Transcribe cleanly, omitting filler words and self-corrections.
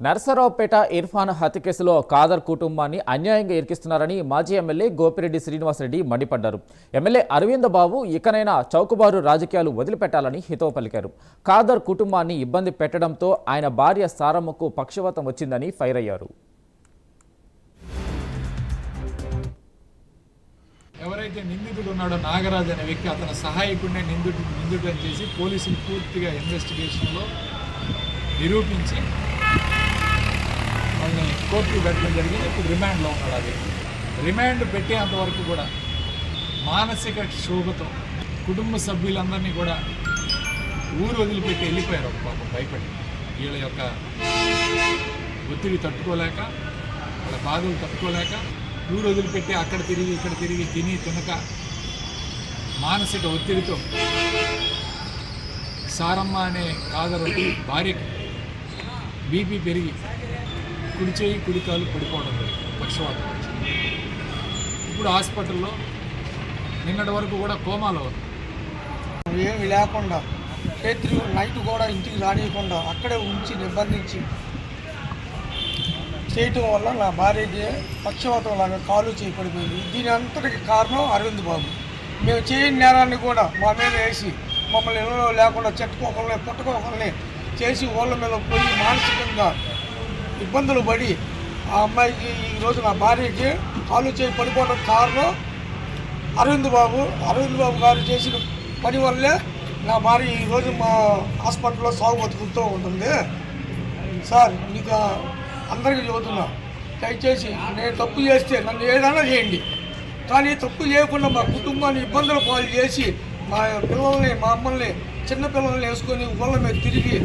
నర్సరావుపేట ఇర్ఫాన్ హత్య కేసులో ఖాదర్ కుటుంబాన్ని అన్యాయంగా ఇరికిస్తున్నారని మాజీ ఎమ్మెల్యే గోపిరెడ్డి శ్రీనివాసరెడ్డి మండిపడ్డారు. ఎమ్మెల్యే అరవింద్ బాబు ఇకనైనా చౌకబారు రాజకీయాలు వదిలిపెట్టాలని హితవు పలికారు. ఖాదర్ కుటుంబాన్ని ఇబ్బంది పెట్టడంతో ఆయన భార్య సారమ్మకు పక్షవాతం వచ్చిందని ఫైర్ అయ్యారు. ఎవరైతే నిందితుడు ఉన్నాడో నాగరాజు అనే వ్యక్తి అతని సహాయకుడినే నిందితుడని చేసి పోలీసులు పూర్తిగా ఇన్వెస్టిగేషన్లో నిరూపించి వాళ్ళని కోర్టుకు పెట్టడం జరిగింది. ఇప్పుడు రిమాండ్లో ఉన్నాడు. అది రిమాండ్ పెట్టేంతవరకు కూడా మానసిక క్షోభతో కుటుంబ సభ్యులందరినీ కూడా ఊరు వదిలిపెట్టి వెళ్ళిపోయారు. ఒక పాపం భయపడి వీళ్ళ యొక్క ఒత్తిడి తట్టుకోలేక, వాళ్ళ బాధలు తట్టుకోలేక ఊరు వదిలిపెట్టి అక్కడ తిరిగి ఇక్కడ తిరిగి తినక మానసిక ఒత్తిడితో సారమ్మ అనే కాదరు భార్యకి బీపీ పెరిగి కుడి చేయి కుడికాలు పడిపోవడం జరిగింది, పక్షవాతం వచ్చింది. ఇప్పుడు హాస్పిటల్లో నిన్నటి వరకు కూడా కోమాలో ఏమి లేకుండా రాత్రి నైట్ కూడా ఇంటికి రానియకుండా అక్కడే ఉంచి నిర్బంధించి చేయటం వల్ల నా భార్యకి పక్షవాతం లాగా కాలు చేయబడిపోయింది. దీని అంతటికి కారణం అరవింద్ బాబు. మేము చేయని నేరాన్ని కూడా మా మీద వేసి మమ్మల్ని ఇళ్ళలో లేకుండా చెట్టుకోకల్ని పుట్టుకోకల్ని చేసి వాళ్ళ మీద పోయి మానసికంగా ఇబ్బందులు పడి ఆ అమ్మాయికి ఈరోజు నా భార్యకి కాలు చేయి పడిపోవడం కారణం అరవింద్ బాబు గారు చేసిన పని వల్లే నా భార్య ఈరోజు మా హాస్పిటల్లో సాగు బతుకుతూ ఉంటుంది. సార్ మీకు అందరికీ చెబుతున్నా, దయచేసి నేను తప్పు చేస్తే నన్ను ఏదైనా చేయండి, కానీ తప్పు చేయకుండా మా కుటుంబాన్ని ఇబ్బందుల పాలు చేసి మా పిల్లల్ని మా అమ్మల్ని చిన్నపిల్లల్ని వేసుకొని ఊళ్ళ మీద తిరిగి